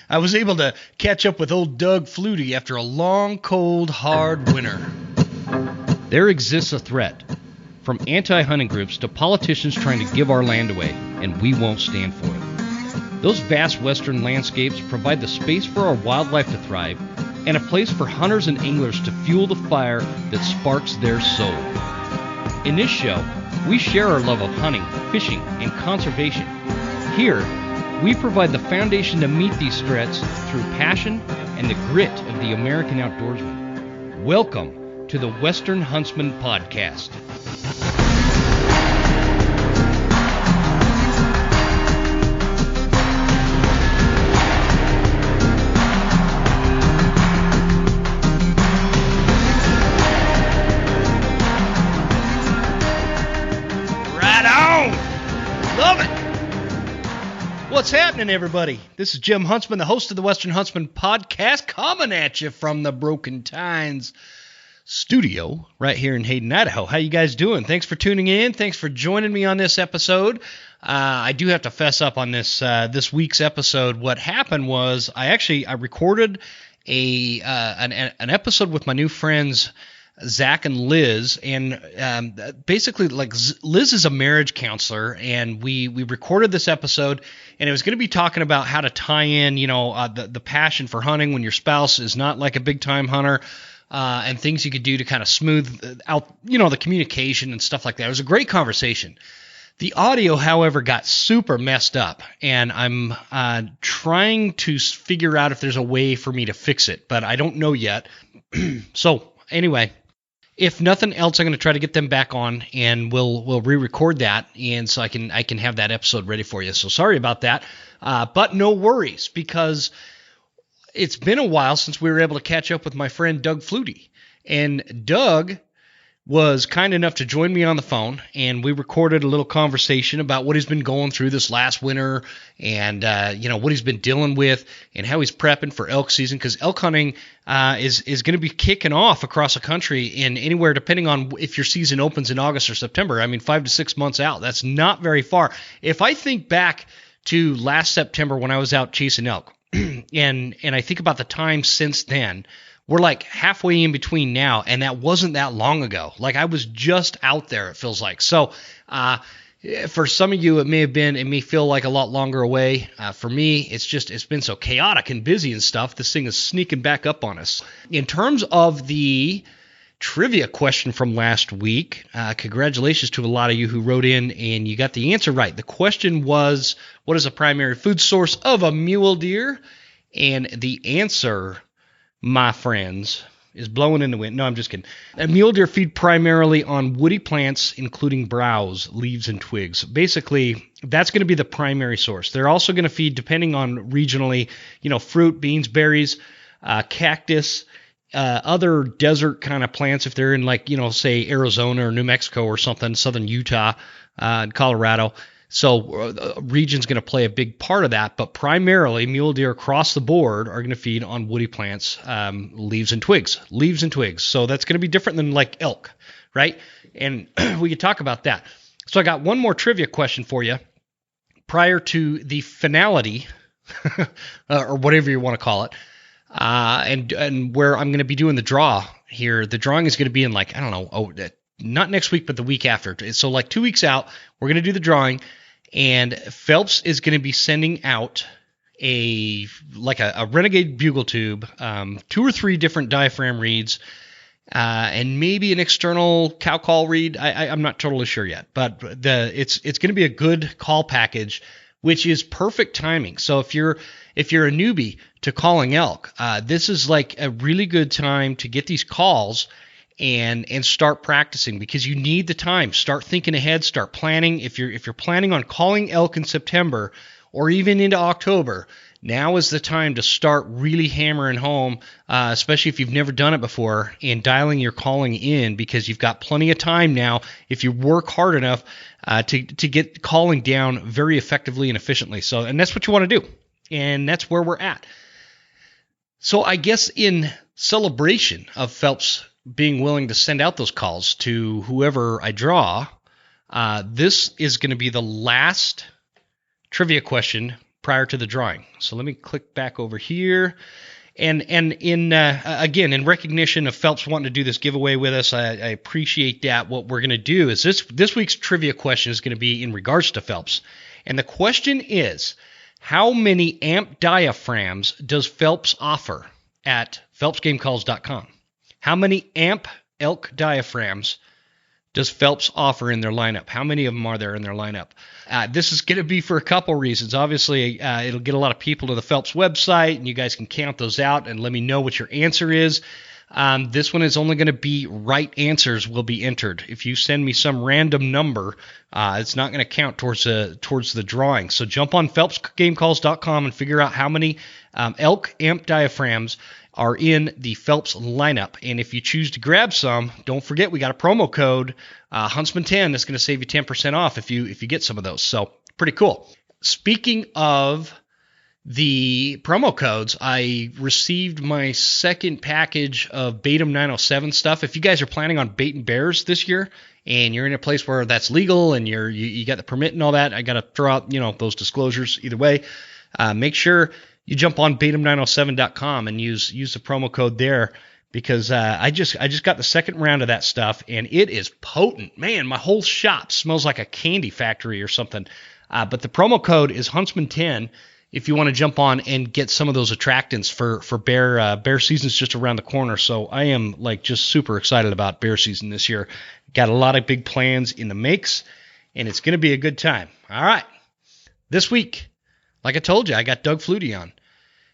I was able to catch up with old Doug Fluty after a long, cold, hard winter. There exists a threat, from anti-hunting groups to politicians trying to give our land away, and we won't stand for it. Those vast western landscapes provide the space for our wildlife to thrive, and a place for hunters and anglers to fuel the fire that sparks their soul. In this show, we share our love of hunting, fishing, and conservation. Here, we provide the foundation to meet these threats through passion and the grit of the American outdoorsman. Welcome to the Western Huntsman Podcast. What's happening, everybody? This is Jim Huntsman, the host of the Western Huntsman Podcast, coming at you from the Broken Tines studio right here in Hayden, Idaho. How you guys doing? Thanks for tuning in. Thanks for joining me on this episode. I do have to fess up on this week's episode. What happened was I recorded an episode with my new friends Zach and Liz, and basically, like, Liz is a marriage counselor, and we recorded this episode, and it was going to be talking about how to tie in, the passion for hunting when your spouse is not like a big time hunter, and things you could do to kind of smooth out, the communication and stuff like that. It was a great conversation. The audio, however, got super messed up, and I'm trying to figure out if there's a way for me to fix it, but I don't know yet. So anyway, if nothing else, I'm going to try to get them back on, and we'll re-record that, and so I can have that episode ready for you. So sorry about that, but no worries, because it's been a while since we were able to catch up with my friend Doug Fluty, and Doug was kind enough to join me on the phone, and we recorded a little conversation about what he's been going through this last winter, and what he's been dealing with, and how he's prepping for elk season, because elk hunting is going to be kicking off across the country in anywhere, depending on if your season opens in August or September. I mean, 5 to 6 months out. That's not very far. If I think back to last September when I was out chasing elk, and I think about the time since then, we're like halfway in between now, and that wasn't that long ago. Like, I was just out there, it feels like. So for some of you, it may feel like a lot longer away. For me, it's been so chaotic and busy and stuff. This thing is sneaking back up on us. In terms of the trivia question from last week, congratulations to a lot of you who wrote in, and you got the answer right. The question was, what is the primary food source of a mule deer? And the answer, my friends, is blowing in the wind. No, I'm just kidding. A mule deer feed primarily on woody plants, including browse, leaves, and twigs. Basically, that's going to be the primary source. They're also going to feed, depending on regionally, fruit, beans, berries, cactus, other desert kind of plants. If they're in, like, say Arizona or New Mexico or something, southern Utah, Colorado. So region's going to play a big part of that, but primarily mule deer across the board are going to feed on woody plants, leaves and twigs. So that's going to be different than like elk, right? And we could talk about that. So I got one more trivia question for you prior to the finality, or whatever you want to call it, and where I'm going to be doing the draw here. The drawing is going to be in, like, I don't know, not next week, but the week after. So like 2 weeks out, we're going to do the drawing. And Phelps is going to be sending out a Renegade bugle tube, 2 or 3 different diaphragm reeds, and maybe an external cow call reed. I'm not totally sure yet, but it's going to be a good call package, which is perfect timing. So if you're a newbie to calling elk, this is like a really good time to get these calls and start practicing, because you need the time. Start thinking ahead, start planning. If you're planning on calling elk in September or even into October, now is the time to start really hammering home, especially if you've never done it before, and dialing your calling in, because you've got plenty of time now if you work hard enough to get calling down very effectively and efficiently. So, and that's what you want to do, and that's where we're at. So I guess in celebration of Phelps being willing to send out those calls to whoever I draw, this is going to be the last trivia question prior to the drawing. So let me click back over here. And in again, in recognition of Phelps wanting to do this giveaway with us, I appreciate that. What we're going to do is this week's trivia question is going to be in regards to Phelps. And the question is, how many amp diaphragms does Phelps offer at phelpsgamecalls.com? How many amp elk diaphragms does Phelps offer in their lineup? How many of them are there in their lineup? This is going to be for a couple reasons. Obviously, it'll get a lot of people to the Phelps website, and you guys can count those out and let me know what your answer is. This one is only going to be right answers will be entered. If you send me some random number, it's not going to count towards the drawing. So jump on phelpsgamecalls.com and figure out how many elk amp diaphragms are in the Phelps lineup. And if you choose to grab some, don't forget we got a promo code, Huntsman10, that's going to save you 10% off if you get some of those. So pretty cool. Speaking of the promo codes, I received my second package of Batum 907 stuff. If you guys are planning on baiting bears this year and you're in a place where that's legal and you got the permit and all that, I got to throw out, those disclosures either way. Make sure you jump on batum907.com and use the promo code there, because I just got the second round of that stuff and it is potent. Man, my whole shop smells like a candy factory or something. But the promo code is Huntsman10 if you want to jump on and get some of those attractants for bear season's just around the corner. So I am just super excited about bear season this year. Got a lot of big plans in the makes, and it's going to be a good time. All right. This week, like I told you, I got Doug Fluty on.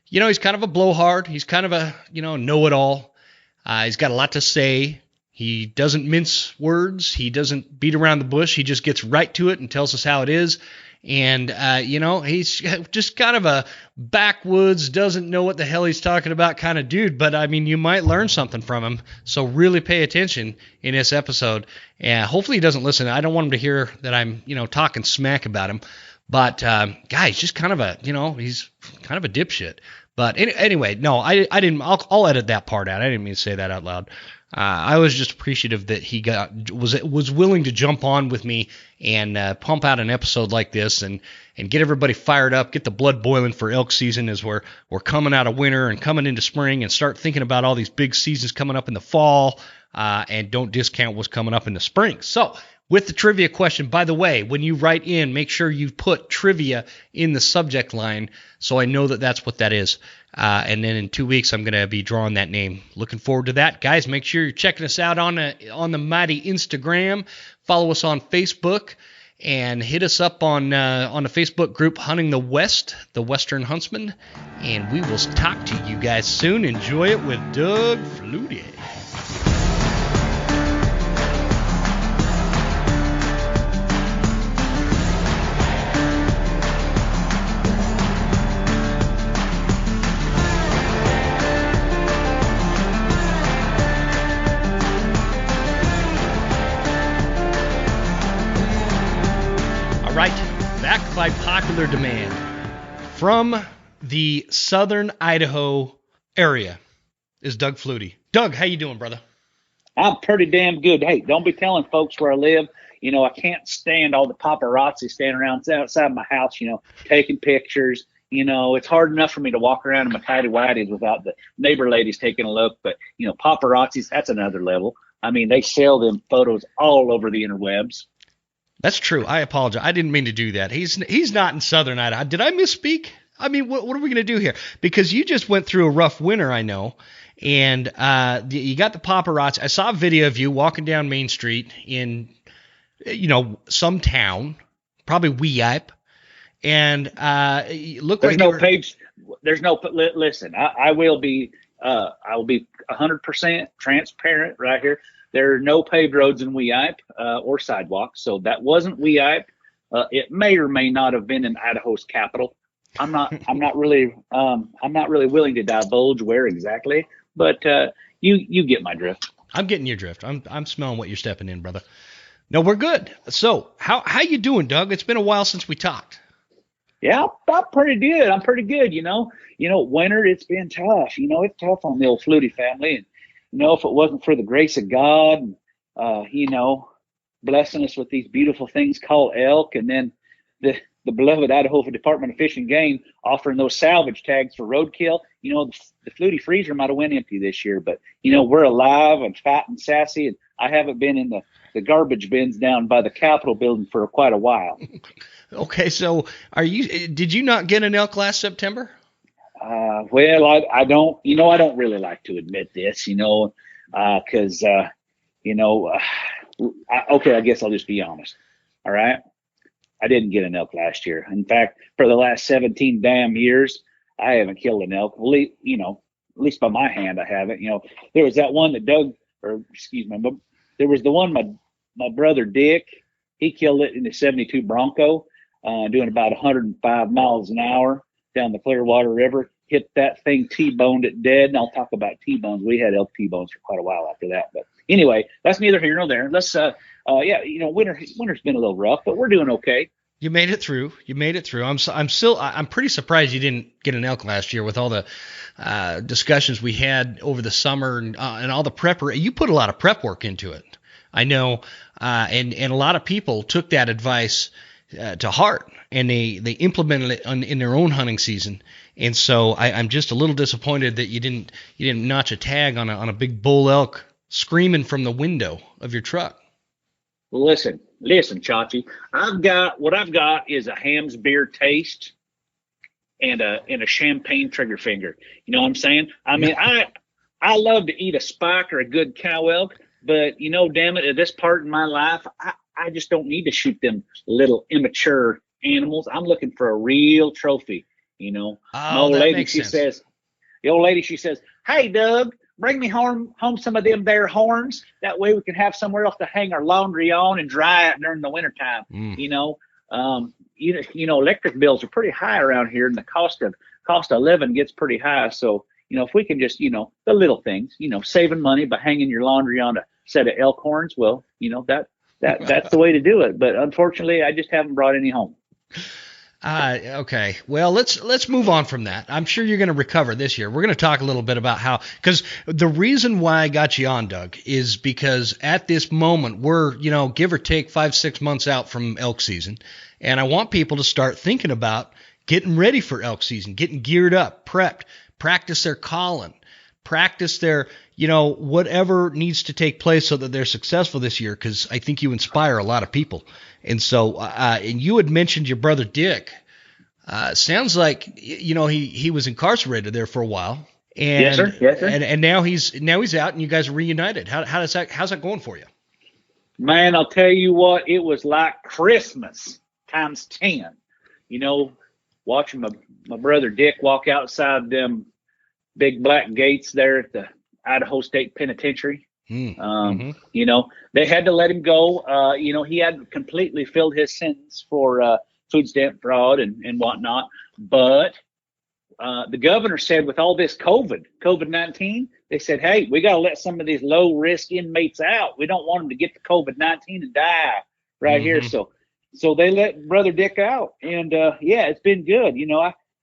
He's kind of a blowhard. He's kind of a, know-it-all. He's got a lot to say. He doesn't mince words. He doesn't beat around the bush. He just gets right to it and tells us how it is. And, he's just kind of a backwoods, doesn't know what the hell he's talking about kind of dude. But, you might learn something from him. So really pay attention in this episode. And hopefully he doesn't listen. I don't want him to hear that I'm, talking smack about him. But, he's just kind of a, he's kind of a dipshit. But anyway, no, I didn't. I'll edit that part out. I didn't mean to say that out loud. I was just appreciative that he was willing to jump on with me and pump out an episode like this and get everybody fired up, get the blood boiling for elk season as we're coming out of winter and coming into spring, and start thinking about all these big seasons coming up in the fall, and don't discount what's coming up in the spring. So with the trivia question, by the way, when you write in, make sure you put trivia in the subject line so I know that that's what that is. And then in 2 weeks, I'm going to be drawing that name. Looking forward to that. Guys, make sure you're checking us out on the mighty Instagram. Follow us on Facebook, and hit us up on the Facebook group Hunting the West, the Western Huntsman. And we will talk to you guys soon. Enjoy it with Doug Fluty. Back by popular demand from the southern Idaho area is Doug Fluty. Doug, how you doing, brother? I'm pretty damn good. Hey, don't be telling folks where I live. I can't stand all the paparazzi standing around outside my house, taking pictures. It's hard enough for me to walk around in my tidy whities without the neighbor ladies taking a look. But, paparazzis, that's another level. They sell them photos all over the interwebs. That's true. I apologize. I didn't mean to do that. He's not in southern Idaho. Did I misspeak? What are we going to do here? Because you just went through a rough winter, I know, and you got the paparazzi. I saw a video of you walking down Main Street in, some town, probably Weippe, and look like listen. I will be 100% transparent right here. There are no paved roads in Weippe or sidewalks, so that wasn't Weippe. It may or may not have been in Idaho's capital. I'm not really willing to divulge where exactly, but you get my drift. I'm getting your drift. I'm smelling what you're stepping in, brother. No, we're good. So how you doing, Doug? It's been a while since we talked. Yeah, I'm pretty good. Winter, it's been tough. It's tough on the old Flutie family. And, if it wasn't for the grace of God, blessing us with these beautiful things called elk, and then the the beloved Idaho Department of Fish and Game offering those salvage tags for roadkill. The Flutie freezer might have went empty this year, but we're alive and fat and sassy, and I haven't been in the garbage bins down by the Capitol building for quite a while. Okay, so did you not get an elk last September? Well, I don't. I don't really like to admit this. Because okay, I guess I'll just be honest. All right. I didn't get an elk last year. In fact, for the last 17 damn years, I haven't killed an elk. At least by my hand, I haven't. There was that one that there was the one my brother Dick, he killed it in the 72 Bronco, doing about 105 miles an hour down the Clearwater River. Hit that thing, T-boned it dead. And I'll talk about T-bones. We had elk T-bones for quite a while after that. But anyway, that's neither here nor there. Let's winter's been a little rough, but we're doing okay. You made it through. I'm pretty surprised you didn't get an elk last year with all the discussions we had over the summer and all the prep. You put a lot of prep work into it. I know, and a lot of people took that advice to heart, and they implemented it in their own hunting season. And so I'm just a little disappointed that you didn't notch a tag on a big bull elk screaming from the window of your truck. Well, listen, Chachi. I've got is a Ham's beer taste and a champagne trigger finger. You know what I'm saying? I mean, I love to eat a spike or a good cow elk, but damn it, at this part in my life, I just don't need to shoot them little immature animals. I'm looking for a real trophy. The old lady, she says, "Hey, Doug, bring me home some of them there horns. That way we can have somewhere else to hang our laundry on and dry it during the wintertime." Electric bills are pretty high around here, and the cost of living gets pretty high. So, if we can just, the little things, saving money by hanging your laundry on a set of elk horns, well, that's the way to do it. But unfortunately, I just haven't brought any home. Okay. Well, let's move on from that. I'm sure you're going to recover this year. We're going to talk a little bit about because the reason why I got you on, Doug, is because at this moment we're, give or take 5-6 months out from elk season. And I want people to start thinking about getting ready for elk season, getting geared up, prepped, practice their calling, practice their, whatever needs to take place so that they're successful this year. Cause I think you inspire a lot of people. And so, and you had mentioned your brother Dick. Sounds like he was incarcerated there for a while. And, yes, sir. Yes, sir. And now he's out, and you guys are reunited. How's that going for you? Man, I'll tell you what, it was like Christmas times 10. Watching my brother Dick walk outside them big black gates there at the Idaho State Penitentiary. They had to let him go. He had completely filled his sentence for food stamp fraud and whatnot. But the governor said with all this COVID-19, they said, hey, we got to let some of these low risk inmates out. We don't want them to get the COVID-19 and die right here. So they let Brother Dick out. And it's been good.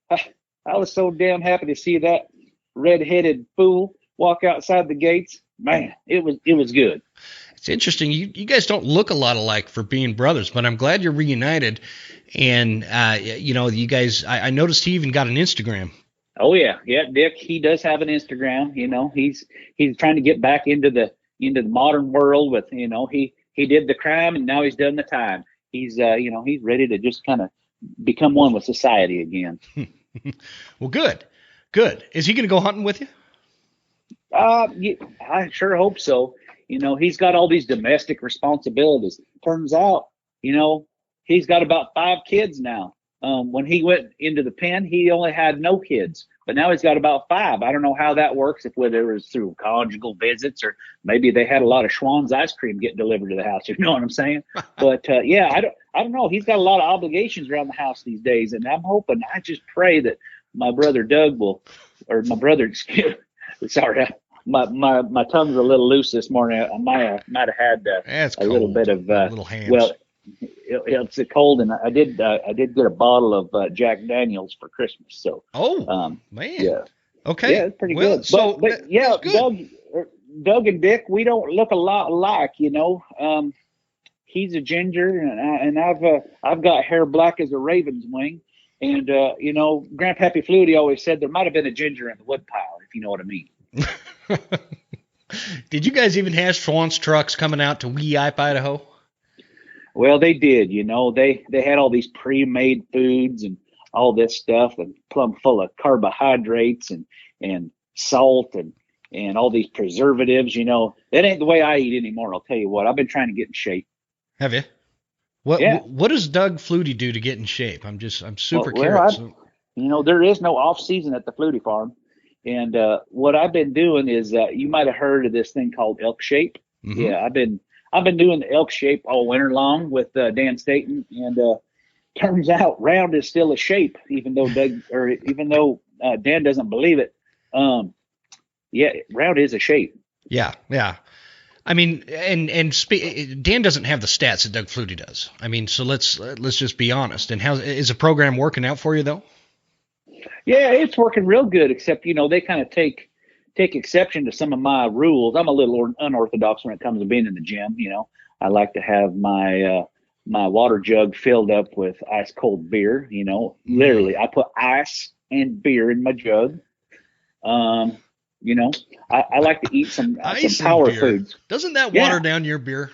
I was so damn happy to see that red-headed fool walk outside the gates. Man, it was good. It's interesting. You guys don't look a lot alike for being brothers, but I'm glad you're reunited. And you guys, I noticed he even got an Instagram. Oh yeah, Dick. He does have an Instagram. He's trying to get back into the modern world with he did the crime and now he's done the time. He's he's ready to just kind of become one with society again. Well, good. Is he going to go hunting with you? I sure hope so. He's got all these domestic responsibilities. Turns out, he's got about 5 kids now. When he went into the pen, he only had no kids, but now he's got about 5. I don't know how that works, whether it was through conjugal visits or maybe they had a lot of Schwann's ice cream get delivered to the house. You know what I'm saying? But I don't know. He's got a lot of obligations around the house these days, and I'm hoping. I just pray that my brother Doug sorry, my tongue's a little loose this morning. I might have had a little bit of little hands. Well, it's cold, and I did get a bottle of Jack Daniels for Christmas. So man, yeah, okay, yeah, it's pretty good. But yeah, good. Doug and Dick, we don't look a lot alike. he's a ginger, and I've got hair black as a raven's wing. And you know, Grandpappy Flutie always said there might have been a ginger in the woodpile, if you know what I mean. Did you guys even have Schwann's trucks coming out to Weep, Idaho? Well, they did. You know, they had all these pre-made foods and all this stuff, and plumb full of carbohydrates and salt and all these preservatives. You know, that ain't the way I eat anymore. I'll tell you what. I've been trying to get in shape. Have you? Yeah. What does Doug Fluty do to get in shape? I'm super Well, curious. you know, there is no off season at the Flutie farm. And what I've been doing is you might have heard of this thing called elk shape. Mm-hmm. Yeah, I've been doing the elk shape all winter long with Dan Staten, and turns out round is still a shape, even though Dan doesn't believe it. Yeah, round is a shape. Yeah. I mean, Dan doesn't have the stats that Doug Fluty does. I mean, so let's just be honest. And how is the program working out for you though? Yeah, it's working real good, except, you know, they kind of take exception to some of my rules. I'm a little unorthodox when it comes to being in the gym. You know, I like to have my water jug filled up with ice cold beer. You know, literally, I put ice and beer in my jug. You know, I like to eat some power foods. Doesn't that water down your beer?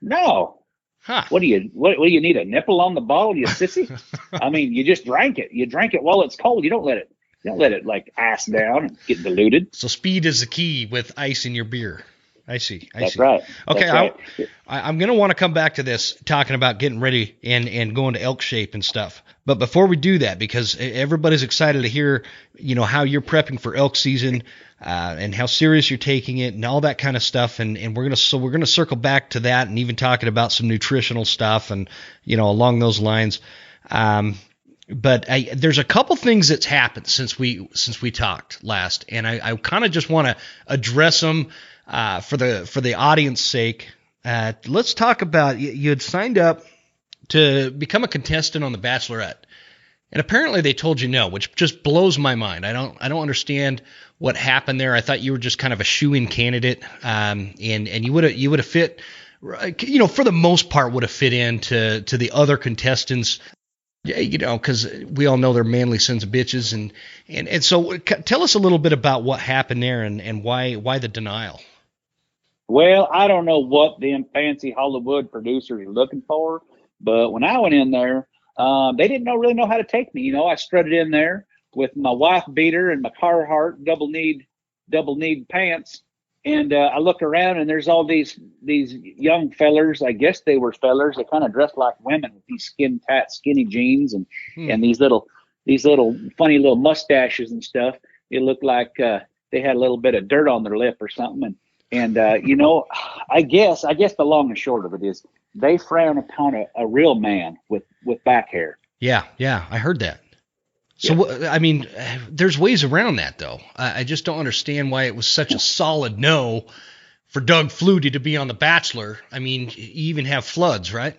No. Huh. What do you need, a nipple on the bottle, you sissy? I mean, you just drank it. You drank it while it's cold. You don't let it like ice down and get diluted. So speed is the key with ice in your beer. I see. That's right. Okay, That's right. I'm going to want to come back to this, talking about getting ready and going to elk shape and stuff. But before we do that, because everybody's excited to hear, you know, how you're prepping for elk season and how serious you're taking it and all that kind of stuff. And we're gonna circle back to that and even talking about some nutritional stuff and, you know, along those lines. But there's a couple things that's happened since we talked last, and I kind of just want to address them for the audience sake. Let's talk about you had signed up to become a contestant on the Bachelorette, and apparently they told you no, which just blows my mind. I don't understand what happened there. I thought you were just kind of a shoo-in candidate, and you would have fit, you know, for the most part would have fit into the other contestants. Yeah, you know, because we all know they're manly sons of bitches, and so tell us a little bit about what happened there and why the denial. Well, I don't know what them fancy Hollywood producers are looking for, but when I went in there, they didn't really know how to take me. You know, I strutted in there with my wife beater and my Carhartt double kneed pants, and I look around and there's all these young fellers. I guess they were fellers. They kind of dressed like women with these skin tight, skinny jeans and these little funny little mustaches and stuff. It looked like they had a little bit of dirt on their lip or something. And you know, I guess the long and short of it is they frown upon a real man with back hair. Yeah, I heard that. So, yeah. I mean, there's ways around that, though. I just don't understand why it was such a solid no for Doug Fluty to be on The Bachelor. I mean, you even have floods, right?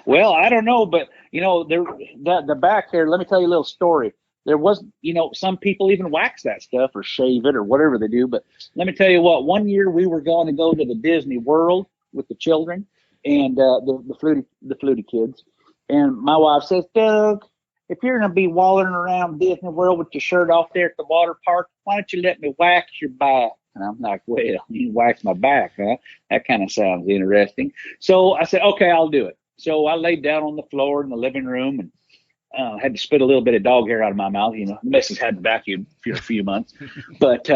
Well, I don't know, but, you know, the back hair, let me tell you a little story. There was, you know, some people even wax that stuff or shave it or whatever they do. But let me tell you what, one year we were going to go to the Disney World with the children and the Flutie kids. And my wife says, Doug, if you're going to be wandering around Disney World with your shirt off there at the water park, why don't you let me wax your back? And I'm like, well, you wax my back, huh? That kind of sounds interesting. So I said, okay, I'll do it. So I laid down on the floor in the living room and had to spit a little bit of dog hair out of my mouth. You know, the missus hadn't vacuumed for a few months. But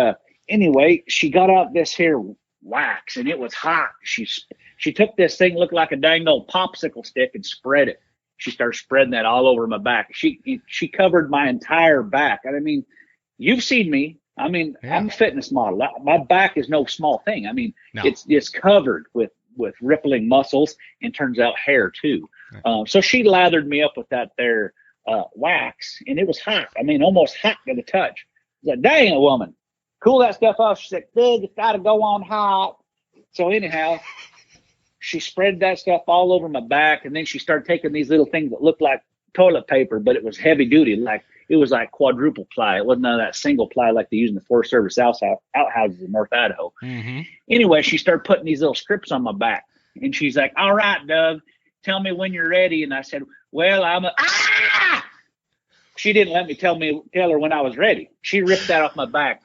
anyway, she got out this here wax, and it was hot. She took this thing, looked like a dang old popsicle stick, and spread it. She started spreading that all over my back. She covered my entire back. I mean, you've seen me. I mean, yeah. I'm a fitness model. My back is no small thing. I mean, no. It's covered with rippling muscles and turns out hair too. So she lathered me up with that there wax, and it was hot. I mean, almost hot to the touch. I said, dang it, woman, cool that stuff off. She said, Doug, it's got to go on hot. So anyhow, she spread that stuff all over my back, and then she started taking these little things that looked like toilet paper, but it was heavy duty. Like it was like quadruple ply. It wasn't none of that single ply like they use in the Forest Service outhouses in North Idaho. Mm-hmm. Anyway, she started putting these little scripts on my back, and she's like, "All right, Doug, tell me when you're ready." And I said, "Well, She didn't let me tell her when I was ready. She ripped that off my back.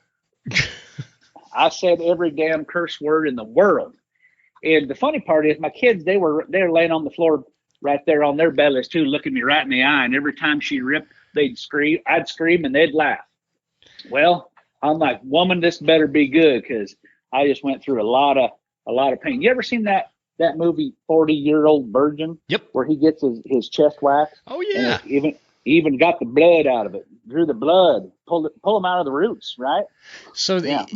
I said every damn curse word in the world. And the funny part is my kids, they were laying on the floor right there on their bellies too, looking me right in the eye. And every time she ripped, they'd scream, I'd scream and they'd laugh. Well, I'm like, woman, this better be good, because I just went through a lot of pain. You ever seen that movie 40-Year-Old Virgin? Yep. Where he gets his chest waxed? Oh yeah. And even got the blood out of it, drew the blood, pull them out of the roots, right? So yeah,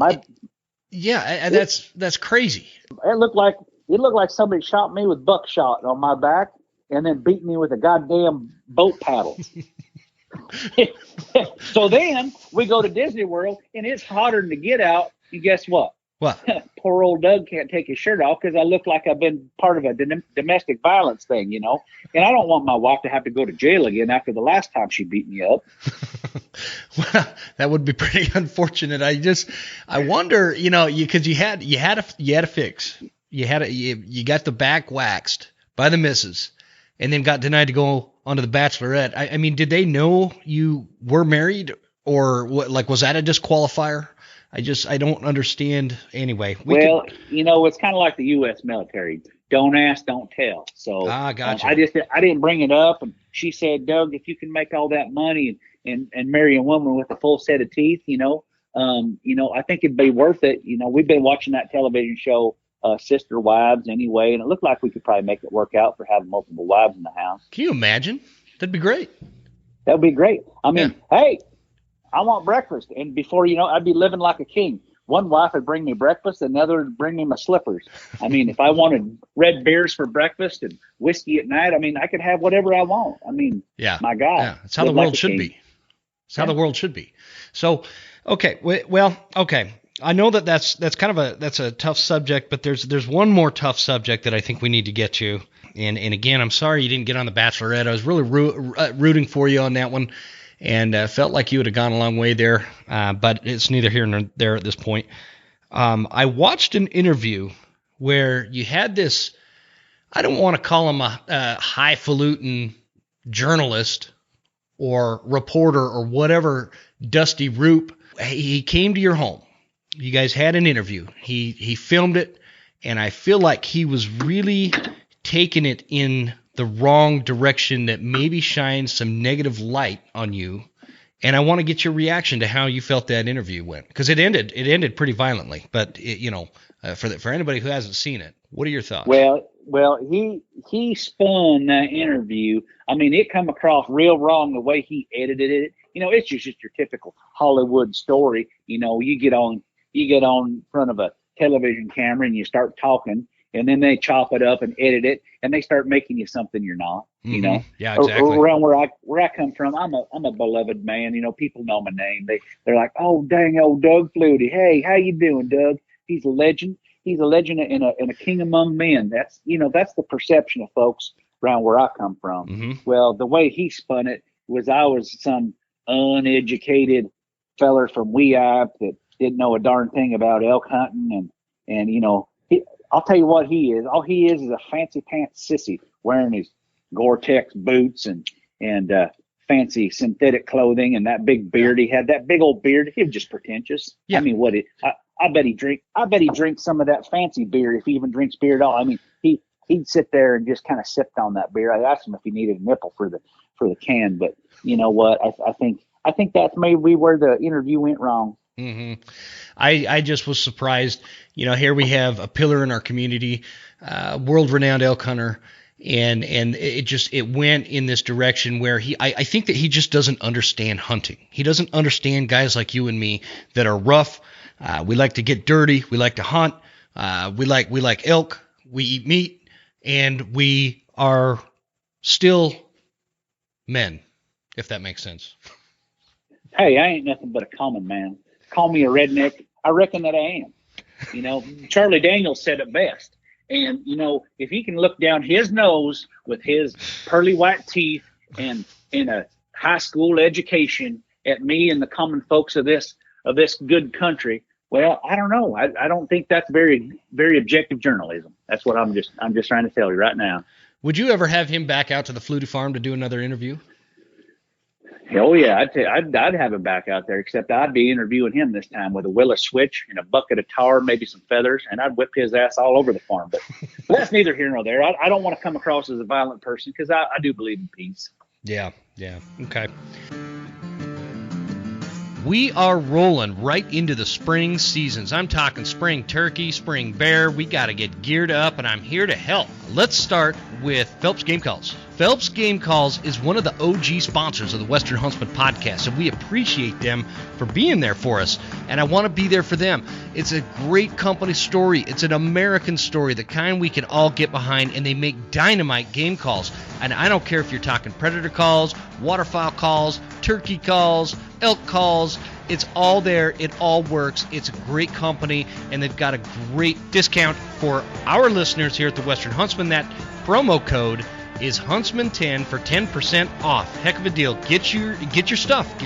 that's crazy. It looked like somebody shot me with buckshot on my back and then beat me with a goddamn boat paddle. So then we go to Disney World and it's hotter than the get out. And guess what? What? Poor old Doug can't take his shirt off because I look like I've been part of a domestic violence thing, And I don't want my wife to have to go to jail again after the last time she beat me up. Well, that would be pretty unfortunate. I wonder, because you had a fix. You got the back waxed by the missus, and then got denied to go onto the Bachelorette. I mean, did they know you were married, or what? Like, was that a disqualifier? I don't understand. Anyway, it's kind of like the U.S. military. Don't ask, don't tell. So gotcha. I didn't bring it up, and she said, Doug, if you can make all that money and marry a woman with a full set of teeth, I think it'd be worth it. We've been watching that television show, Sister Wives, anyway, and it looked like we could probably make it work out for having multiple wives in the house. Can you imagine? That'd be great. That'd be great. I mean, Hey, I want breakfast. And before I'd be living like a king. One wife would bring me breakfast, another would bring me my slippers. I mean, if I wanted red beers for breakfast and whiskey at night, I mean, I could have whatever I want. I mean, my God. Yeah, that's how the world should be. It's how the world should be. So, okay. Well, okay. I know that's kind of that's a tough subject, but there's one more tough subject that I think we need to get to. And again, I'm sorry you didn't get on the Bachelorette. I was really rooting for you on that one. And felt like you would have gone a long way there, but it's neither here nor there at this point. I watched an interview where you had this, I don't want to call him a highfalutin journalist or reporter or whatever, Dusty Roop. He came to your home. You guys had an interview. He filmed it, and I feel like he was really taking it in the wrong direction that maybe shines some negative light on you. And I want to get your reaction to how you felt that interview went, because it ended pretty violently. But for anybody who hasn't seen it, what are your thoughts? Well, he spun that interview. I mean, it come across real wrong the way he edited it. It's just your typical Hollywood story. You get on in front of a television camera and you start talking, and then they chop it up and edit it, and they start making you something you're not. Yeah, exactly. Around where I come from, I'm a beloved man. People know my name. They're like, oh, dang old Doug Fluty. Hey, how you doing, Doug? He's a legend. He's a legend and a king among men. That's the perception of folks around where I come from. Mm-hmm. Well, the way he spun it was I was some uneducated feller from Weep that didn't know a darn thing about elk hunting, and I'll tell you what he is. All he is a fancy pants sissy wearing his Gore-Tex boots and fancy synthetic clothing and that big beard. He had that big old beard. He was just pretentious. Yeah. I mean, I bet he drinks some of that fancy beer if he even drinks beer at all. I mean, he'd sit there and just kind of sipped on that beer. I asked him if he needed a nipple for the can, but you know what? I think that's maybe where the interview went wrong. Mm-hmm. I just was surprised. Here we have a pillar in our community, world-renowned elk hunter, and it went in this direction where I think that he just doesn't understand hunting. He doesn't understand guys like you and me that are rough. We like to get dirty. We like to hunt. We like elk. We eat meat, and we are still men, if that makes sense. Hey, I ain't nothing but a common man. Call me a redneck. I reckon that I am. Charlie Daniels said it best. And, if he can look down his nose with his pearly white teeth and in a high school education at me and the common folks of this good country. Well, I don't know. I don't think that's very, very objective journalism. That's what I'm just trying to tell you right now. Would you ever have him back out to the Flutie farm to do another interview? Oh yeah, I'd have him back out there, except I'd be interviewing him this time with a Willis switch and a bucket of tar, maybe some feathers, and I'd whip his ass all over the farm. But that's neither here nor there. I don't want to come across as a violent person because I do believe in peace. Yeah. Okay. We are rolling right into the spring seasons. I'm talking spring turkey, spring bear. We got to get geared up, and I'm here to help. Let's start with Phelps Game Calls. Phelps Game Calls is one of the OG sponsors of the Western Huntsman podcast, and we appreciate them for being there for us, and I want to be there for them. It's a great company story. It's an American story, the kind we can all get behind, and they make dynamite game calls. And I don't care if you're talking predator calls, waterfowl calls, turkey calls, elk calls. It's all there. It all works. It's a great company, and they've got a great discount for our listeners here at the Western Huntsman. That promo code is Huntsman10 for 10% off. Heck of a deal. Get your stuff.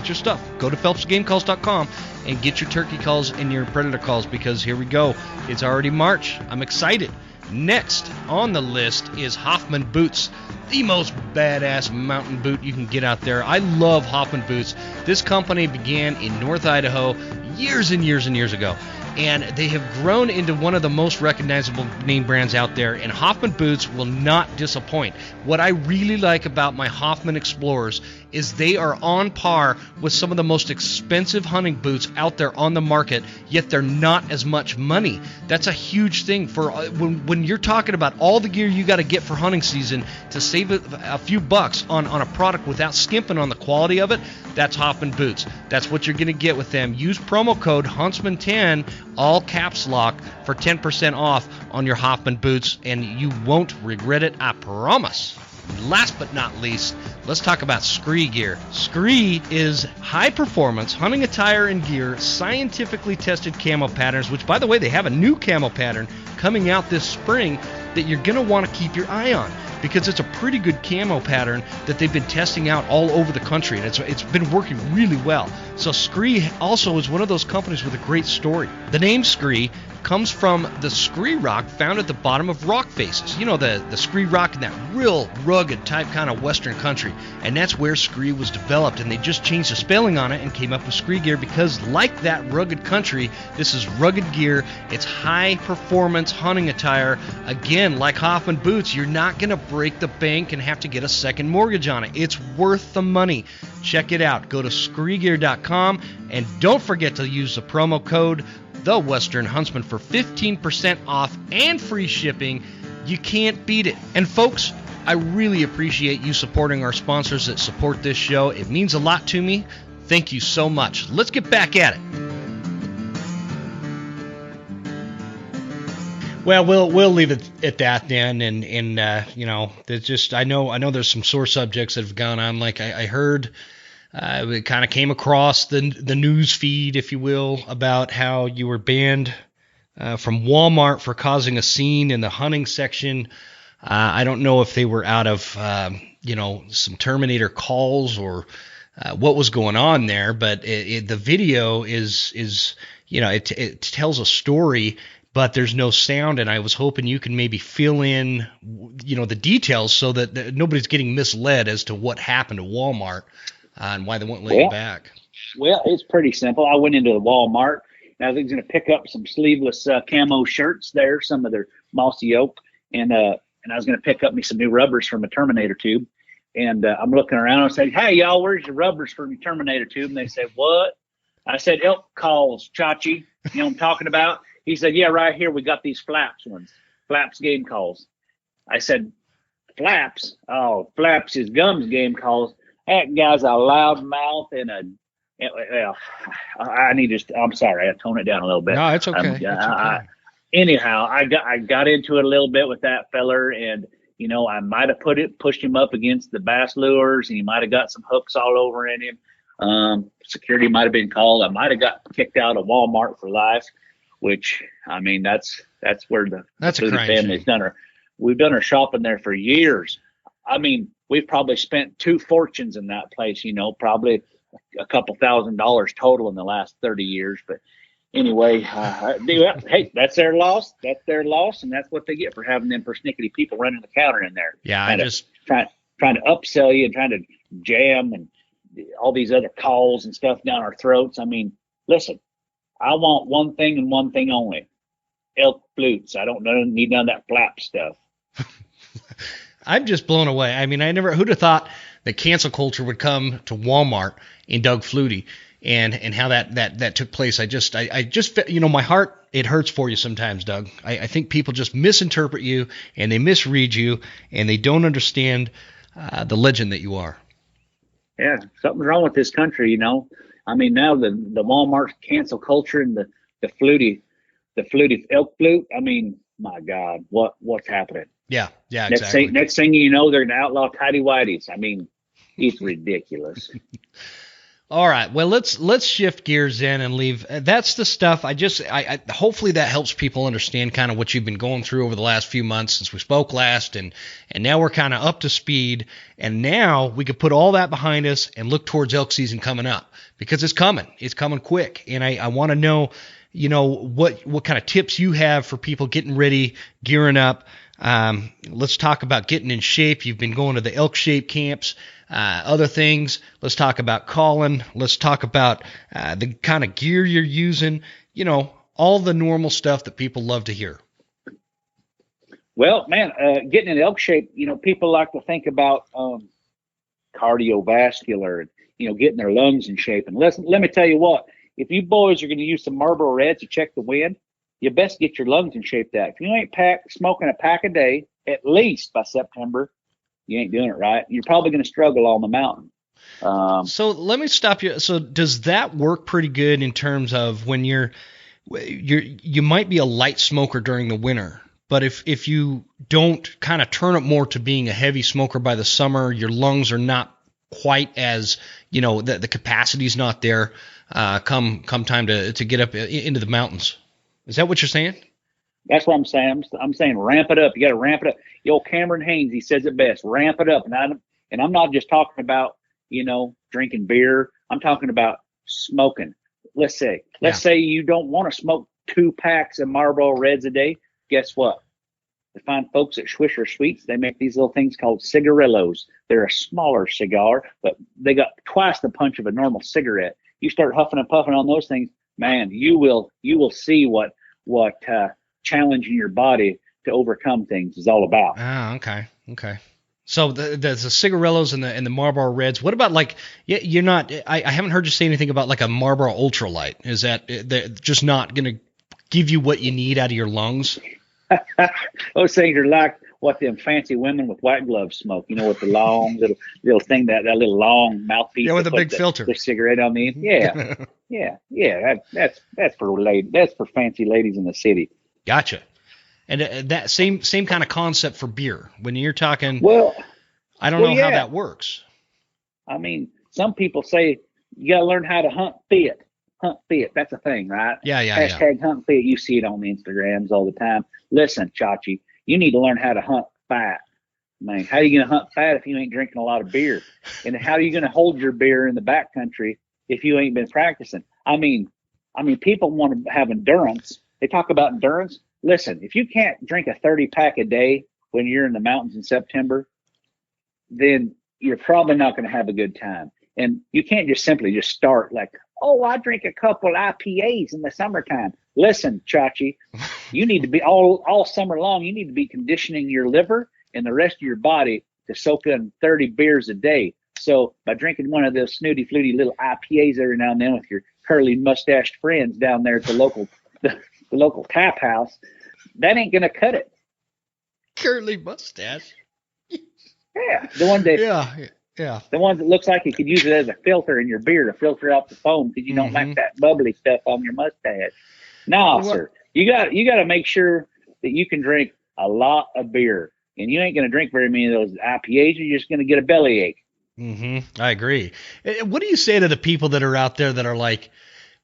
Go to PhelpsGameCalls.com and get your turkey calls and your predator calls, because here we go. It's already March. I'm excited. Next on the list is Hoffman Boots, the most badass mountain boot you can get out there. I love Hoffman Boots. This company began in North Idaho years and years and years ago, and they have grown into one of the most recognizable name brands out there, and Hoffman Boots will not disappoint. What I really like about my Hoffman Explorers is they are on par with some of the most expensive hunting boots out there on the market, yet they're not as much money. That's a huge thing for when you're talking about all the gear you got to get for hunting season to save a few bucks on a product without skimping on the quality of it. That's Hoffman Boots. That's what you're going to get with them. Use promo code Huntsman10, all caps lock, for 10% off on your Hoffman Boots, and you won't regret it, I promise. Last but not least, let's talk about Scree gear. Scree is high-performance hunting attire and gear, scientifically tested camo patterns, which, by the way, they have a new camo pattern coming out this spring that you're going to want to keep your eye on, because it's a pretty good camo pattern that they've been testing out all over the country, and it's been working really well. So Scree also is one of those companies with a great story. The name Scree comes from the scree rock found at the bottom of rock faces. You know, the scree rock in that real rugged type kind of western country, and that's where Scree was developed, and they just changed the spelling on it and came up with Scree gear because, like that rugged country, this is rugged gear. It's high performance hunting attire. Again, like Hoffman Boots, you're not going to break the bank and have to get a second mortgage on it. It's worth the money. Check it out. Go to screegear.com, and don't forget to use the promo code The Western Huntsman for 15% off and free shipping. You can't beat it. And folks, I really appreciate you supporting our sponsors that support this show. It means a lot to me. Thank you so much. Let's get back at it. Well, we'll leave it at that then, and you know, there's just I know there's some sore subjects that have gone on. Like I heard, it kind of came across the news feed, if you will, about how you were banned from Walmart for causing a scene in the hunting section. I don't know if they were out of some Terminator calls or what was going on there, but the video is it tells a story, but there's no sound, and I was hoping you can maybe fill in, the details so that nobody's getting misled as to what happened to Walmart and why they won't let you back. Well, it's pretty simple. I went into the Walmart, and I was going to pick up some sleeveless camo shirts there, some of their mossy oak, and I was going to pick up me some new rubbers from a Terminator tube. And I'm looking around and I said, "Hey, y'all, where's your rubbers from your Terminator tube?" And they said, "What?" I said, "Elk calls, Chachi. You know what I'm talking about?" He said, "Yeah, right here. We got these Flaps ones. Flaps game calls." I said, "Flaps? Oh, Flaps is Gum's game calls. That guy's a loud mouth and I'm sorry. I tone it down a little bit." No, it's okay. It's okay. Anyhow, I got into it a little bit with that feller, and I might have pushed him up against the bass lures, and he might have got some hooks all over in him. Security might have been called. I might have got kicked out of Walmart for life, which, I mean, that's where the family's done we've done our shopping there for years. I mean, we've probably spent 2 fortunes in that place, probably a couple $1,000s total in the last 30 years. But anyway, hey, that's their loss. That's their loss, and that's what they get for having them persnickety people running the counter in there. Yeah, trying to upsell you and trying to jam and all these other calls and stuff down our throats. I mean, listen, I want one thing and one thing only: elk flutes. I don't need none of that flap stuff. I'm just blown away. I mean, who'd have thought that cancel culture would come to Walmart in Doug Fluty and how that took place. I just, my heart, it hurts for you sometimes, Doug. I think people just misinterpret you and they misread you and they don't understand the legend that you are. Yeah, something's wrong with this country, I mean, now the Walmart cancel culture and the Flutie elk flute. I mean, my God, what's happening? Yeah, exactly. Next thing you know, they're going to outlaw tidy whities. I mean, it's ridiculous. All right, well, let's shift gears in and leave. That's the stuff. I hopefully that helps people understand kind of what you've been going through over the last few months since we spoke last, and now we're kind of up to speed, and now we could put all that behind us and look towards elk season coming up, because it's coming quick, and I want to know, what kind of tips you have for people getting ready, gearing up. Let's talk about getting in shape. You've been going to the elk shape camps, other things. Let's talk about calling. Let's talk about the kind of gear you're using, all the normal stuff that people love to hear. Well, man, getting in elk shape, people like to think about cardiovascular and, getting their lungs in shape. And let me tell you what, if you boys are going to use some Marlboro Reds to check the wind, you best get your lungs in shape. That if you ain't smoking a pack a day, at least by September, you ain't doing it right. You're probably going to struggle on the mountain. So let me stop you. So does that work pretty good in terms of when you might be a light smoker during the winter, but if you don't kind of turn it more to being a heavy smoker by the summer, your lungs are not quite as, the capacity's not there come time to get up into the mountains. Is that what you're saying? That's what I'm saying. I'm saying ramp it up. You got to ramp it up. The old Cameron Haynes, he says it best. Ramp it up. And I'm not just talking about, drinking beer. I'm talking about smoking. Let's say you don't want to smoke 2 packs of Marlboro Reds a day. Guess what? The fine folks at Swisher Sweets, they make these little things called cigarillos. They're a smaller cigar, but they got twice the punch of a normal cigarette. You start huffing and puffing on those things, man, you will see what challenging your body to overcome things is all about. Ah, okay. So there's the cigarillos and the Marlboro Reds. What about you're not? I haven't heard you say anything about like a Marlboro Ultralight. Is that just not going to give you what you need out of your lungs? Those things are like what them fancy women with white gloves smoke. With the long little thing, that little long mouthpiece. Yeah, with a big filter. The cigarette on the end. Yeah. That's for fancy ladies in the city. Gotcha. And that same kind of concept for beer. When you're talking, I don't know how that works. I mean, some people say you got to learn how to hunt fit. Hunt fit. That's a thing, right? Yeah. Hashtag hunt fit. You see it on the Instagrams all the time. Listen, Chachi, you need to learn how to hunt fat. Man, how are you going to hunt fat if you ain't drinking a lot of beer? And how are you going to hold your beer in the backcountry if you ain't been practicing? I mean, people want to have endurance. They talk about endurance. Listen, if you can't drink a 30-pack a day when you're in the mountains in September, then you're probably not going to have a good time. And you can't just simply start like, oh, I drink a couple IPAs in the summertime. Listen, Chachi, you need to be all summer long. You need to be conditioning your liver and the rest of your body to soak in 30 beers a day. So by drinking one of those snooty, fluty little IPAs every now and then with your curly mustached friends down there at the local tap house, that ain't gonna cut it. Curly mustache. Yeah, the one that the one that looks like you could use it as a filter in your beer to filter out the foam because you don't like that bubbly stuff on your mustache. No, sir, you got to make sure that you can drink a lot of beer, and you ain't gonna drink very many of those IPAs. You're just gonna get a bellyache. I agree. What do you say to the people that are out there that are like,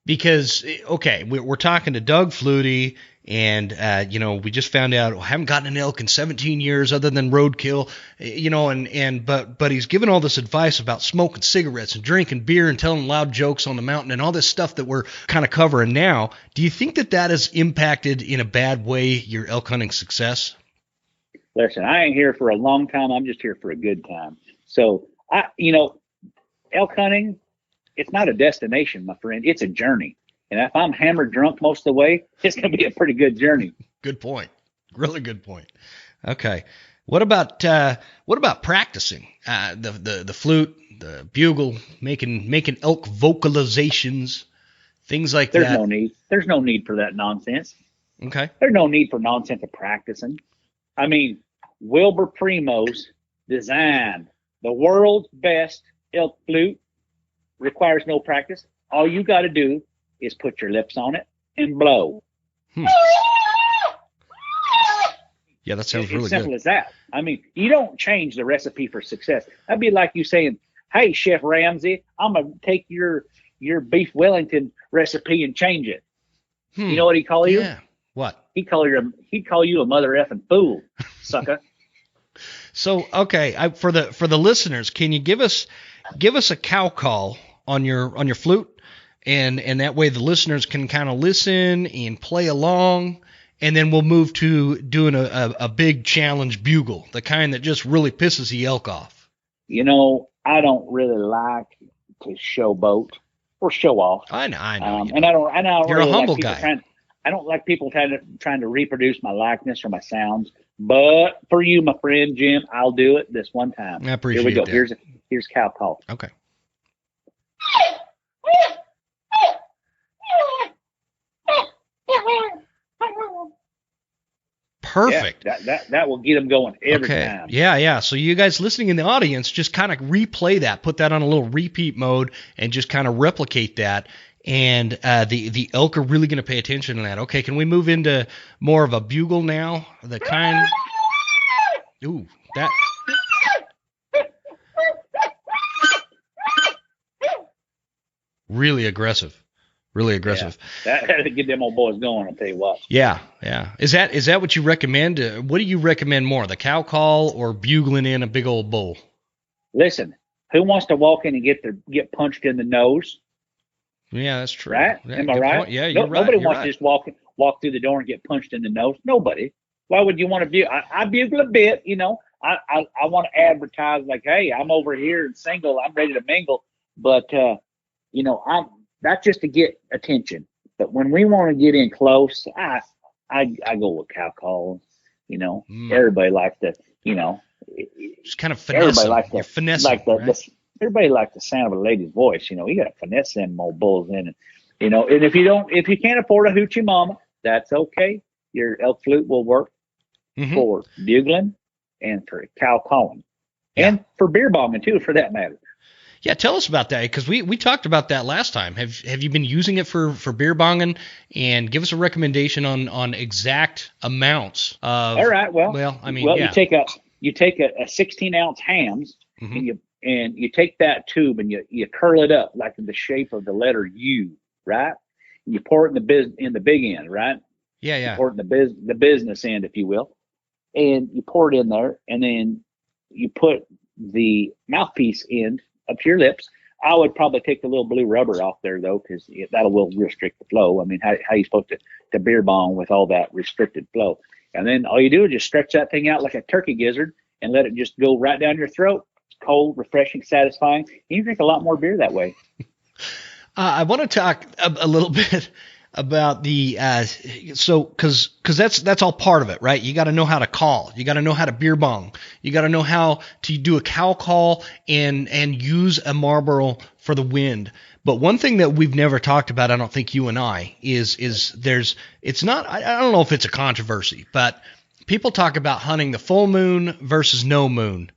because, okay, we're talking to Doug Fluty, And we just found out I haven't gotten an elk in 17 years other than roadkill, but he's given all this advice about smoking cigarettes and drinking beer and telling loud jokes on the mountain and all this stuff that we're kind of covering now. Do you think that has impacted in a bad way your elk hunting success? Listen, I ain't here for a long time. I'm just here for a good time. So elk hunting, it's not a destination, my friend. It's a journey. And if I'm hammered drunk most of the way, it's going to be a pretty good journey. Good point. Really good point. Okay. What about practicing the flute, the bugle, making elk vocalizations, things like that? There's no need. There's no need for that nonsense. Okay. There's no need for nonsense of practicing. I mean, Wilbur Primo's designed the world's best elk flute. Requires no practice. All you got to do is put your lips on it and blow. Yeah, that sounds really good. It's simple as that. I mean, you don't change the recipe for success. That'd be like you saying, "Hey, Chef Ramsay, I'm gonna take your beef Wellington recipe and change it." You know what he'd call you? Yeah. What? He'd call you a mother effing fool, sucker. So, okay, for the listeners, can you give us a cow call on your flute, and that way the listeners can kind of listen and play along, and then we'll move to doing a big challenge bugle, the kind that just really pisses the elk off. I don't really like to showboat or show off. I know. And I don't. You're really a humble like guy. I don't like people trying to reproduce my likeness or my sounds. But for you, my friend Jim, I'll do it this one time. I appreciate Here we go. that. Here's cow call. Okay. Perfect. Yeah, that will get them going every time. Yeah. So you guys listening in the audience, just kind of replay that, put that on a little repeat mode, and just kind of replicate that. And the elk are really going to pay attention to that. Okay, can we move into more of a bugle now? The kind. Ooh, that. Really aggressive. Yeah, that'll get them old boys going, I'll tell you what. Yeah. Is that what you recommend? What do you recommend more, the cow call or bugling in a big old bull? Listen, who wants to walk in and get punched in the nose? Yeah, that's true. Right? Yeah, am I right? Point. Yeah, you're right. Nobody wants to just walk through the door and get punched in the nose. Nobody. Why would you want to bugle? I bugle a bit, I want to advertise like, hey, I'm over here and single. I'm ready to mingle. But, that's just to get attention. But when we want to get in close, I go with cow calls. Everybody likes to, just kind of finesse. Everybody likes to finesse. Everybody likes the sound of a lady's voice. You got to finesse them old bulls in, and if you can't afford a hoochie mama, that's okay. Your elk flute will work for bugling and for cow calling, and for beer bombing too, for that matter. Yeah, tell us about that, because we talked about that last time. Have you been using it for beer bonging? And give us a recommendation on exact amounts of. All right. Well, yeah. you take a 16-ounce hams and you take that tube and you curl it up like in the shape of the letter U, right? And you pour it in the big end, right? Yeah. You pour it in the business end, if you will, and you pour it in there, and then you put the mouthpiece end up to your lips. I would probably take the little blue rubber off there though, because that will restrict the flow. I mean, how are you supposed to beer bong with all that restricted flow? And then all you do is just stretch that thing out like a turkey gizzard and let it just go right down your throat. It's cold, refreshing, satisfying. And you drink a lot more beer that way. I want to talk a little bit about the because that's all part of it, right? You got to know how to call, you got to know how to beer bong, you got to know how to do a cow call and use a Marlboro for the wind. But one thing that we've never talked about, I don't think you and I, is it's not, I don't know if it's a controversy, but people talk about hunting the full moon versus no moon.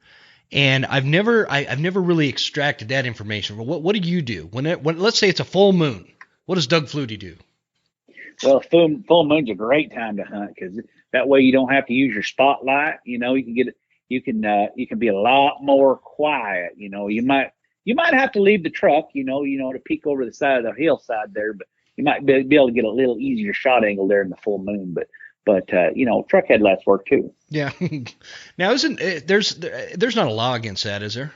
And I've never really extracted that information. What do you do when let's say it's a full moon? What does Doug Fluty do? Well, full moon's a great time to hunt, because that way you don't have to use your spotlight. You can be a lot more quiet. You might have to leave the truck, to peek over the side of the hillside there, but you might be able to get a little easier shot angle there in the full moon. But truck headlights work too. Yeah. Now, isn't there's not a law against that, is there?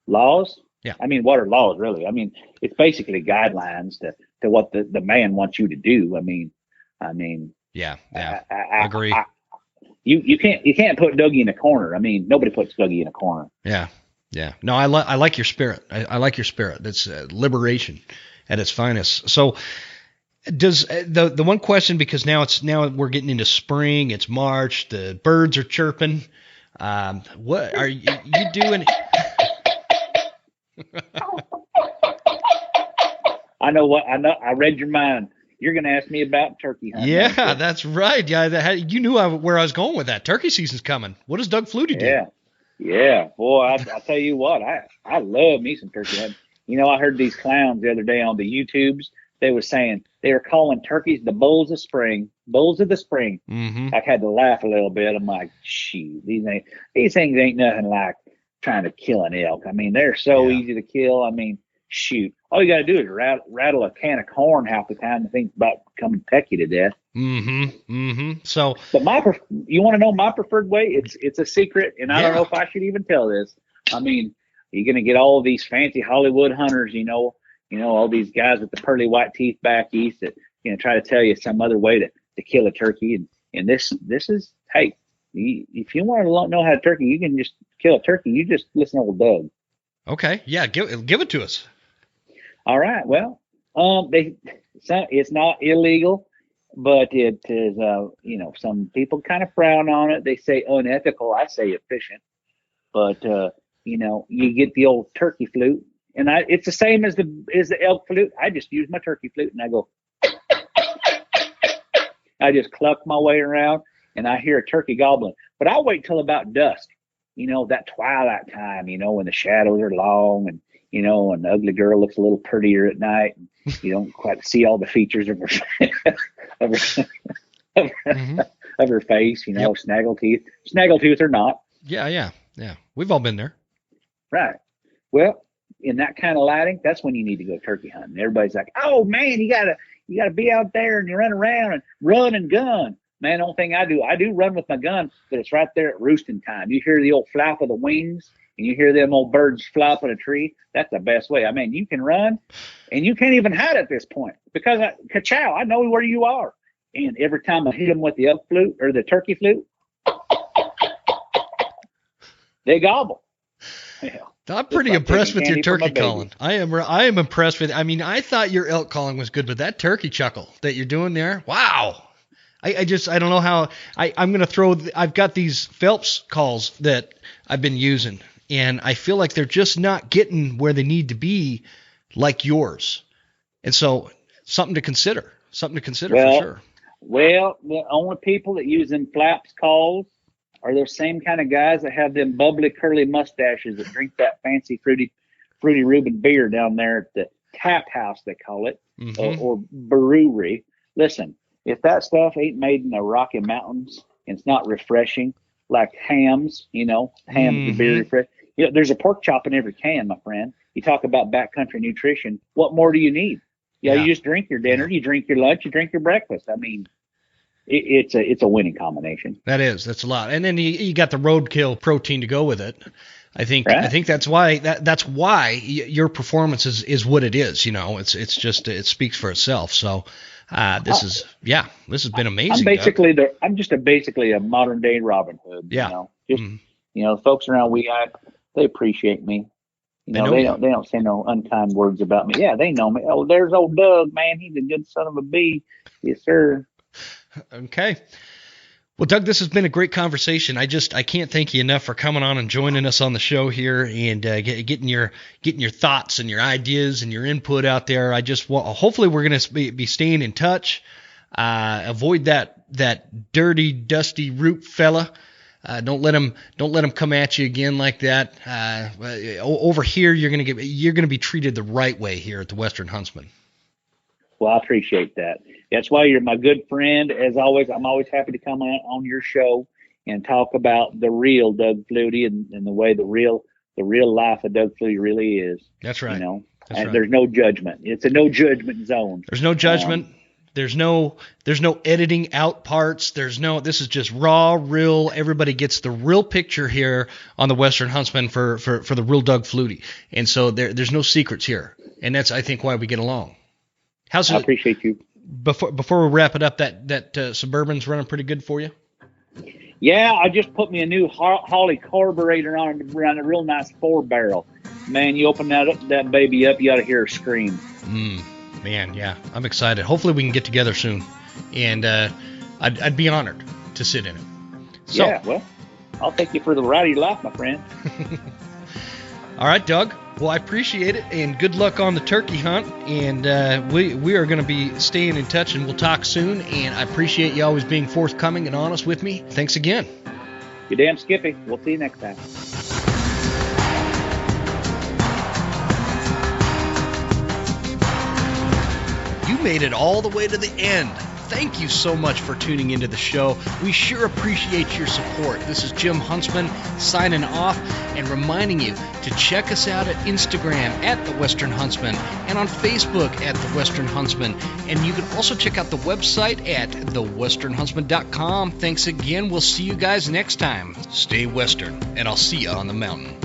Laws? Yeah. I mean, what are laws really? I mean, it's basically guidelines to what the man wants you to do. I mean. Yeah. I Agree. You can't put Dougie in a corner. I mean, nobody puts Dougie in a corner. Yeah. No, I like your spirit. I like your spirit. That's liberation at its finest. So, does the one question, because now we're getting into spring. It's March. The birds are chirping. What are you doing? I know. I read your mind. You're going to ask me about turkey hunting. Yeah, that's right. Yeah, you knew where I was going with that. Turkey season's coming. What does Doug Fluty do? Yeah. Boy, I tell you what, I love me some turkey hunting. I heard these clowns the other day on the YouTubes. They were saying they were calling turkeys the bulls of spring, bulls of the spring. Mm-hmm. I had to laugh a little bit. I'm like, shoot, these things ain't nothing like trying to kill an elk. I mean, they're so easy to kill. I mean, shoot, all you got to do is rattle a can of corn half the time and think about coming peck you to death. So, but you want to know my preferred way? It's a secret, and I don't know if I should even tell this. I mean, you're gonna get all these fancy Hollywood hunters, all these guys with the pearly white teeth back east that try to tell you some other way to kill a turkey, and this is, hey, if you want to know how to turkey, you can just kill a turkey. You just listen to old Doug. Okay, yeah, give it to us. All right, well, it's not illegal, but it is, some people kind of frown on it. They say unethical. I say efficient. But you get the old turkey flute, and it's the same as the elk flute. I just use my turkey flute, and I go. I just cluck my way around, and I hear a turkey gobbling. But I'll wait till about dusk. That twilight time. When the shadows are long, and and the ugly girl looks a little prettier at night. And you don't quite see all the features of her of her face. Snaggletooth or not. Yeah. We've all been there. Right. Well, in that kind of lighting, that's when you need to go turkey hunting. Everybody's like, "Oh man, you gotta be out there and you run around and run and gun." Man, the only thing I do run with my gun, but it's right there at roosting time. You hear the old flap of the wings, and you hear them old birds flop in a tree. That's the best way. I mean, you can run, and you can't even hide at this point because I know where you are. And every time I hit them with the elk flute or the turkey flute, they gobble. Yeah. I'm pretty impressed with your turkey calling. I am impressed with. I mean, I thought your elk calling was good, but that turkey chuckle that you're doing there, wow. I don't know how. I'm gonna throw. I've got these Phelps calls that I've been using, and I feel like they're just not getting where they need to be, like yours. And so, something to consider. For sure. Well, the only people that use them flaps calls are those same kind of guys that have them bubbly, curly mustaches that drink that fancy fruity Reuben beer down there at the tap house, they call it, or brewery. Listen, if that stuff ain't made in the Rocky Mountains, and it's not refreshing, like hams, hams, the beer refresh. There's a pork chop in every can, my friend. You talk about backcountry nutrition. What more do you need? You just drink your dinner, you drink your lunch, you drink your breakfast. I mean, it's a winning combination. That's a lot. And then you got the roadkill protein to go with it. I think that's why your performance is what it is. It's just, it speaks for itself. So this has been amazing. I'm just basically a modern day Robin Hood. Yeah. Folks around they appreciate me. They don't say no unkind words about me. Yeah, they know me. Oh, there's old Doug, man. He's a good son of a bee. Yes, sir. Okay. Well, Doug, this has been a great conversation. I can't thank you enough for coming on and joining us on the show here and getting your thoughts and your ideas and your input out there. Hopefully we're going to be staying in touch. Avoid that dirty, dusty root fella. Don't let him come at you again like that. Over here, you're going to be treated the right way here at the Western Huntsman. Well, I appreciate that. That's why you're my good friend. As always, I'm always happy to come on your show and talk about the real Doug Fluty and the way the real life of Doug Fluty really is. That's right. That's right. There's no judgment. It's a no judgment zone. There's no judgment. There's no editing out parts. This is just raw, real. Everybody gets the real picture here on the Western Huntsman for the real Doug Fluty. And so there's no secrets here. And that's, I think, why we get along. I appreciate you. Before we wrap it up, that Suburban's running pretty good for you? Yeah, I just put me a new Holly carburetor on a real nice 4-barrel. Man, you open that baby up, you ought to hear her scream. Man, yeah, I'm excited. Hopefully we can get together soon, and I'd be honored to sit in it. So, yeah, well, I'll take you for the ride of your life, my friend. All right, Doug. Well, I appreciate it, and good luck on the turkey hunt. And we are going to be staying in touch, and we'll talk soon. And I appreciate you always being forthcoming and honest with me. Thanks again. You damn Skippy. We'll see you next time. You made it all the way to the end. Thank you so much for tuning into the show. We sure appreciate your support. This is Jim Huntsman signing off and reminding you to check us out at Instagram at The Western Huntsman and on Facebook at The Western Huntsman. And you can also check out the website at thewesternhuntsman.com. Thanks again. We'll see you guys next time. Stay Western, and I'll see you on the mountain.